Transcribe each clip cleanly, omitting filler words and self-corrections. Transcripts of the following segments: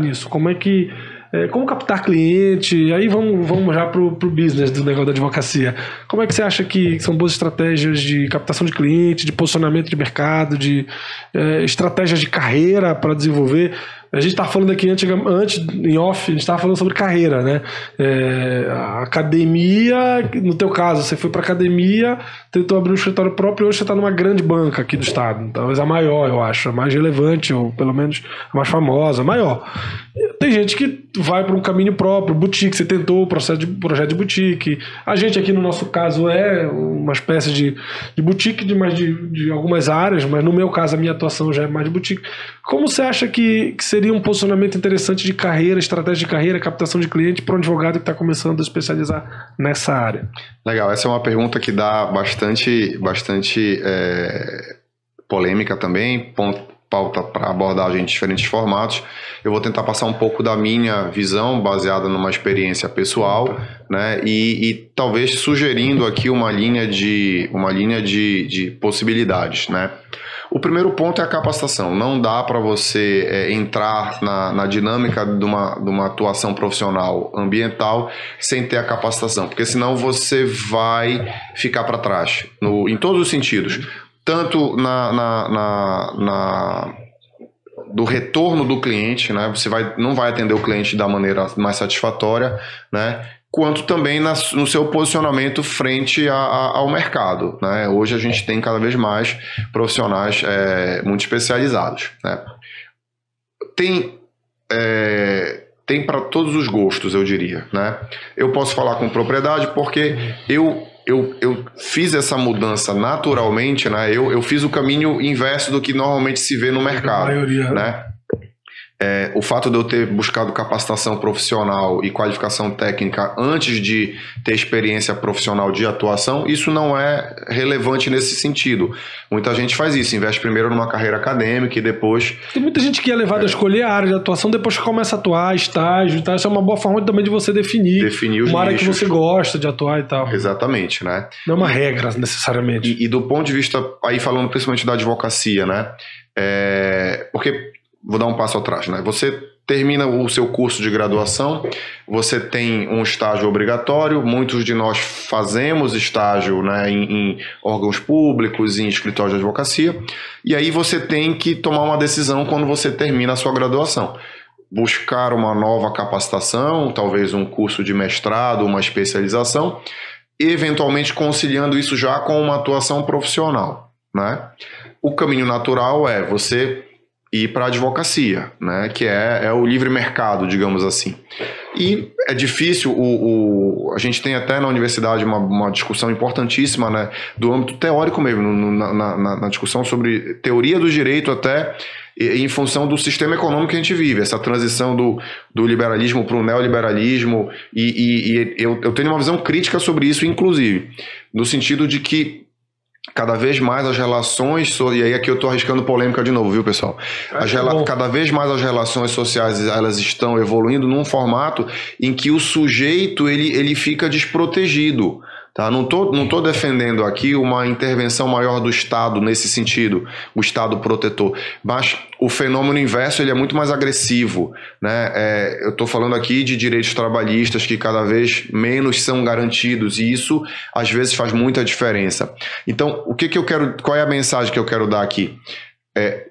Isso, como captar cliente, aí vamos já pro business do negócio da advocacia. Como é que você acha que são boas estratégias de captação de cliente, de posicionamento de mercado, de estratégias de carreira para desenvolver? A gente estava falando aqui antes, em off, a gente estava falando sobre carreira, né? A academia, no teu caso, você foi para academia, tentou abrir um escritório próprio e hoje você está numa grande banca aqui do estado. Talvez a maior, eu acho, a mais relevante, ou pelo menos a mais famosa, a maior. Tem gente que vai para um caminho próprio, boutique, você tentou o projeto de boutique. A gente aqui, no nosso caso, é uma espécie de boutique de algumas áreas, mas no meu caso, a minha atuação já é mais de boutique. Como você acha que seria um posicionamento interessante de carreira, estratégia de carreira, captação de cliente para um advogado que está começando a especializar nessa área? Legal, essa é uma pergunta que dá bastante polêmica também, pauta para abordagem em diferentes formatos. Eu vou tentar passar um pouco da minha visão, baseada numa experiência pessoal, né? E talvez sugerindo aqui uma linha de possibilidades, né? O primeiro ponto é a capacitação. Não dá para você entrar na dinâmica de uma atuação profissional ambiental sem ter a capacitação, porque senão você vai ficar para trás, em todos os sentidos. Tanto do retorno do cliente, né? Você não vai atender o cliente da maneira mais satisfatória, né? Quanto também no seu posicionamento frente ao mercado, né? Hoje a gente tem cada vez mais profissionais muito especializados, né? Tem para todos os gostos, eu diria, né? Eu posso falar com propriedade porque eu fiz essa mudança naturalmente, né? Eu fiz o caminho inverso do que normalmente se vê no mercado, né? O fato de eu ter buscado capacitação profissional e qualificação técnica antes de ter experiência profissional de atuação, isso não é relevante nesse sentido. Muita gente faz isso, investe primeiro numa carreira acadêmica e depois... Tem muita gente que é levada a escolher a área de atuação depois que começa a atuar, estágio e tal. Isso é uma boa forma também de você definir uma área que você gosta de atuar e tal. Exatamente, né? Não é uma regra necessariamente. E do ponto de vista, aí falando principalmente da advocacia, né? Porque... Vou dar um passo atrás, né? Você termina o seu curso de graduação, você tem um estágio obrigatório, muitos de nós fazemos estágio, né, em órgãos públicos, em escritórios de advocacia, e aí você tem que tomar uma decisão quando você termina a sua graduação. Buscar uma nova capacitação, talvez um curso de mestrado, uma especialização, eventualmente conciliando isso já com uma atuação profissional, né? O caminho natural é você ir para a advocacia, né, que é o livre mercado, digamos assim. E é difícil, a gente tem até na universidade uma discussão importantíssima, né, do âmbito teórico mesmo, na discussão sobre teoria do direito até em função do sistema econômico que a gente vive, essa transição do liberalismo para o neoliberalismo, e eu tenho uma visão crítica sobre isso, inclusive, no sentido de que cada vez mais as relações, e aí aqui eu estou arriscando polêmica de novo, viu, pessoal? Cada vez mais as relações sociais elas estão evoluindo num formato em que o sujeito ele fica desprotegido. Tá? Não tô defendendo aqui uma intervenção maior do Estado nesse sentido, o Estado protetor, mas o fenômeno inverso ele é muito mais agressivo, né? Eu estou falando aqui de direitos trabalhistas que cada vez menos são garantidos e isso às vezes faz muita diferença. Então, qual é a mensagem que eu quero dar aqui?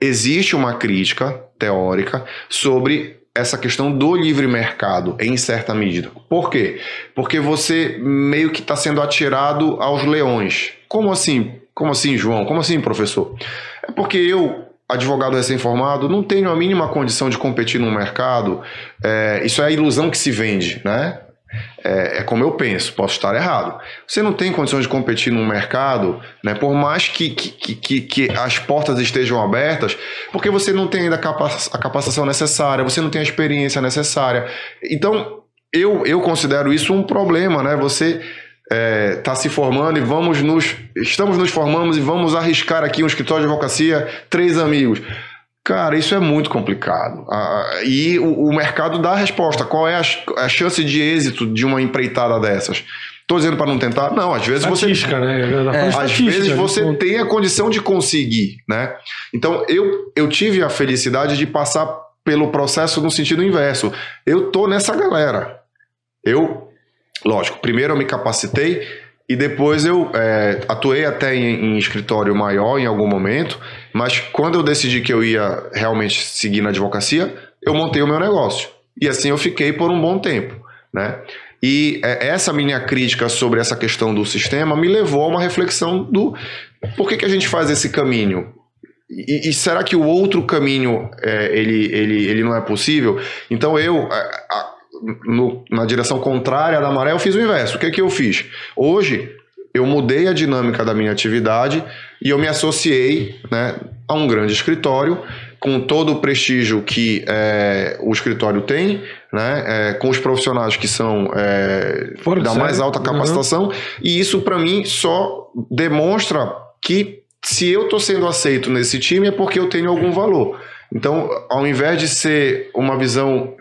Existe uma crítica teórica sobre essa questão do livre mercado, em certa medida. Por quê? Porque você meio que está sendo atirado aos leões. Como assim? Como assim, João? Como assim, professor? É porque eu, advogado recém-formado, não tenho a mínima condição de competir no mercado. Isso é a ilusão que se vende, né? É como eu penso, posso estar errado. Você não tem condições de competir no mercado, né, por mais que as portas estejam abertas, porque você não tem ainda a capacitação necessária, você não tem a experiência necessária. Então, eu considero isso um problema, né? Você está se formando e estamos nos formando e vamos arriscar aqui um escritório de advocacia, 3 amigos. Cara, isso é muito complicado. E o mercado dá a resposta. Qual é a chance de êxito de uma empreitada dessas? Tô dizendo para não tentar? Não, às vezes estatística, você... né? Às vezes você tem a condição de conseguir, né? Então, eu tive a felicidade de passar pelo processo no sentido inverso. Eu tô nessa galera. Lógico, primeiro eu me capacitei e depois eu atuei até em escritório maior em algum momento, mas quando eu decidi que eu ia realmente seguir na advocacia, eu montei o meu negócio. E assim eu fiquei por um bom tempo, né? E essa minha crítica sobre essa questão do sistema me levou a uma reflexão do por que a gente faz esse caminho? E será que o outro caminho ele não é possível? Então na direção contrária da maré, eu fiz o inverso. O que eu fiz? Hoje, eu mudei a dinâmica da minha atividade e eu me associei, né, a um grande escritório com todo o prestígio que o escritório tem, né, com os profissionais que são da mais alta capacitação, e isso para mim só demonstra que se eu estou sendo aceito nesse time é porque eu tenho algum valor. Então, ao invés de ser uma visão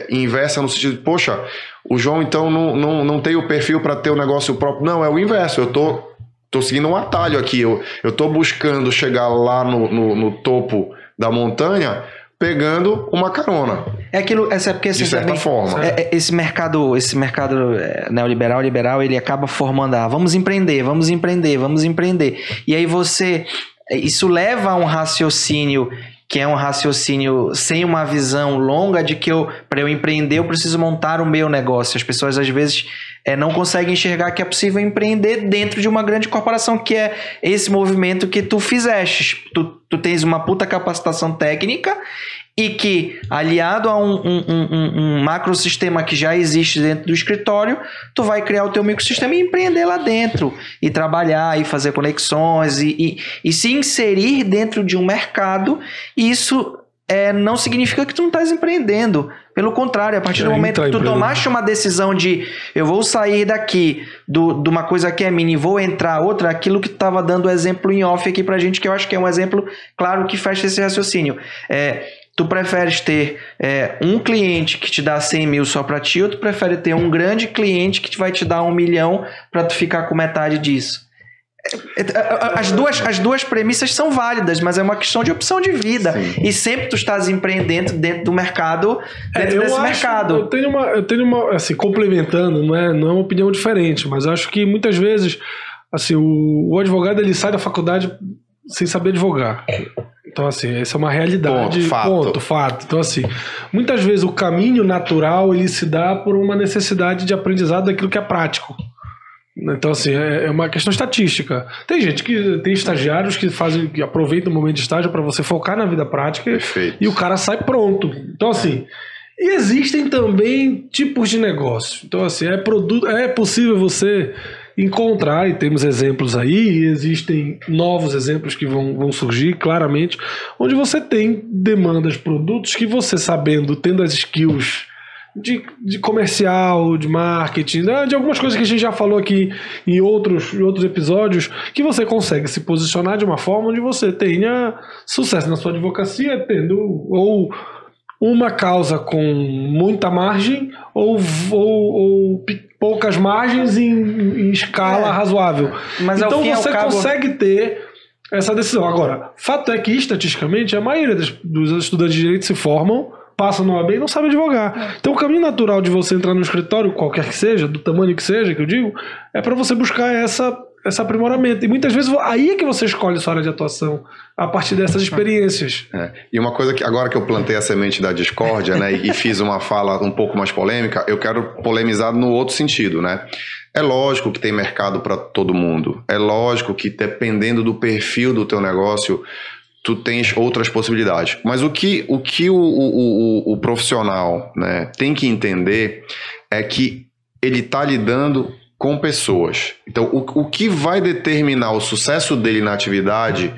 inversa no sentido de, poxa, o João então não tem o perfil para ter o negócio próprio. Não, é o inverso. Eu tô seguindo um atalho aqui. Eu tô buscando chegar lá no topo da montanha pegando uma carona. Porque assim, de certa forma. Esse mercado neoliberal, liberal, ele acaba formando, vamos empreender. E aí isso leva a um raciocínio que é um raciocínio sem uma visão longa de que para eu empreender eu preciso montar o meu negócio. As pessoas às vezes não conseguem enxergar que é possível empreender dentro de uma grande corporação, que é esse movimento que tu fizeste. Tu tens uma puta capacitação técnica e que, aliado a um macrosistema que já existe dentro do escritório, tu vai criar o teu microsistema e empreender lá dentro, e trabalhar, e fazer conexões, e se inserir dentro de um mercado. E isso não significa que tu não estás empreendendo. Pelo contrário, a partir do momento que tu tomaste uma decisão de eu vou sair daqui de uma coisa que é minha e vou entrar outra, aquilo que tu estava dando exemplo em off aqui pra gente, que eu acho que é um exemplo claro que fecha esse raciocínio. Tu preferes ter um cliente que te dá 100 mil só para ti, ou tu prefere ter um grande cliente que vai te dar 1 milhão para tu ficar com metade disso? As duas premissas são válidas, mas é uma questão de opção de vida. Sim. E sempre tu estás empreendendo dentro do mercado, desse mercado. Eu tenho uma assim, complementando, não é uma opinião diferente, mas eu acho que muitas vezes assim, o advogado ele sai da faculdade sem saber advogar. Então, assim, essa é uma realidade. Fato. Então, assim, muitas vezes o caminho natural ele se dá por uma necessidade de aprendizado daquilo que é prático. Então, assim, é uma questão estatística. Tem estagiários que aproveitam o momento de estágio para você focar na vida prática. Perfeito. E o cara sai pronto. Então, assim, e existem também tipos de negócio. Então, assim, é possível você encontrar, e temos exemplos aí, e existem novos exemplos que vão surgir claramente, onde você tem demandas, produtos que você tendo as skills de comercial, de marketing, de algumas coisas que a gente já falou aqui em outros episódios, que você consegue se posicionar de uma forma onde você tenha sucesso na sua advocacia, tendo ou uma causa com muita margem ou poucas margens em escala razoável. Mas então você consegue ter essa decisão. Agora, fato é que estatisticamente a maioria dos estudantes de direito se formam, passam no OAB e não sabem advogar. Então o caminho natural de você entrar no escritório, qualquer que seja, do tamanho que seja, que eu digo, é para você buscar esse aprimoramento. E muitas vezes aí é que você escolhe sua área de atuação, a partir dessas experiências. E uma coisa que agora que eu plantei a semente da discórdia, né, e fiz uma fala um pouco mais polêmica, eu quero polemizar no outro sentido, né? É lógico que tem mercado para todo mundo. É lógico que dependendo do perfil do teu negócio, tu tens outras possibilidades. Mas o que o profissional, né, tem que entender é que ele está lidando com pessoas. Então, o que vai determinar o sucesso dele na atividade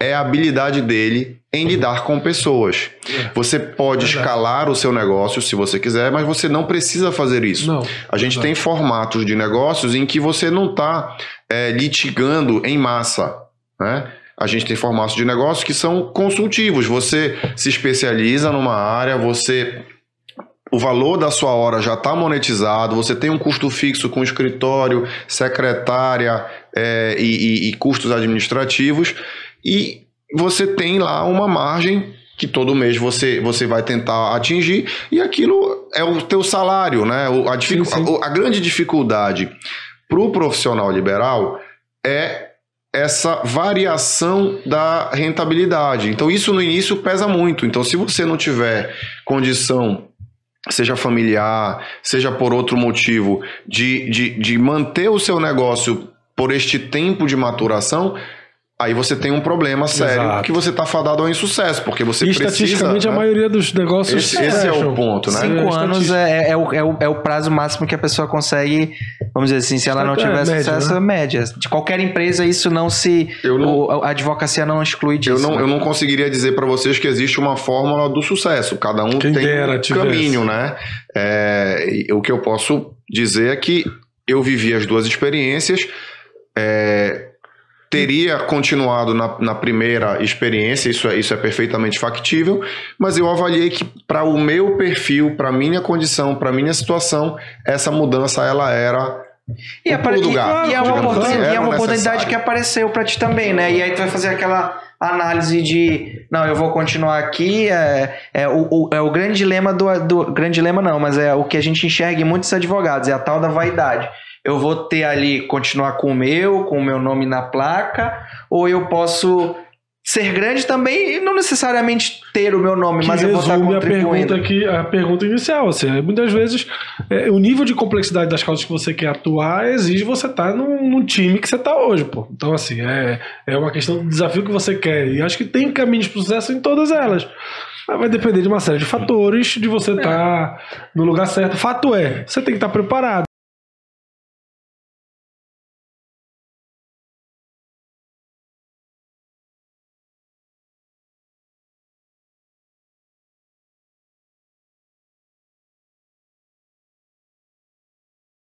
é a habilidade dele em lidar com pessoas. Você pode escalar o seu negócio se você quiser, mas você não precisa fazer isso. Não, a gente tem formatos de negócios em que você não está litigando em massa, né? A gente tem formatos de negócios que são consultivos. Você se especializa numa área, você o valor da sua hora já está monetizado, você tem um custo fixo com escritório, secretária e custos administrativos, e você tem lá uma margem que todo mês você vai tentar atingir, e aquilo é o teu salário, né? A grande dificuldade para o profissional liberal é essa variação da rentabilidade. Então isso no início pesa muito. Então se você não tiver condição, seja familiar, seja por outro motivo, de manter o seu negócio por este tempo de maturação, aí você tem um problema sério. Exato. Que você está fadado ao insucesso, porque você precisa... Estatisticamente, né? A maioria dos negócios... Esse é o ponto, né? 5 anos é o prazo máximo que a pessoa consegue, vamos dizer assim, se ela não tiver sucesso, né? Média. De qualquer empresa, isso não se... a advocacia não exclui disso. Eu não conseguiria dizer para vocês que existe uma fórmula do sucesso. Cada um tem um caminho, né? O que eu posso dizer é que eu vivi as duas experiências, teria continuado na primeira experiência, isso é perfeitamente factível, mas eu avaliei que para o meu perfil, para a minha condição, para a minha situação, essa mudança ela era do gato. E é uma oportunidade que apareceu para ti também, né? E aí tu vai fazer aquela análise de, não, eu vou continuar aqui, o grande dilema grande dilema não, mas é o que a gente enxerga em muitos advogados, é a tal da vaidade. Eu vou ter ali, continuar com o meu nome na placa, ou eu posso ser grande também e não necessariamente ter o meu nome, mas eu vou estar contribuindo. A pergunta inicial, assim, muitas vezes o nível de complexidade das causas que você quer atuar exige você estar num time que você está hoje, pô. Então, assim, é uma questão do desafio que você quer, e acho que tem caminhos para o sucesso em todas elas. Mas vai depender de uma série de fatores, de você estar no lugar certo. Fato é, você tem que estar preparado.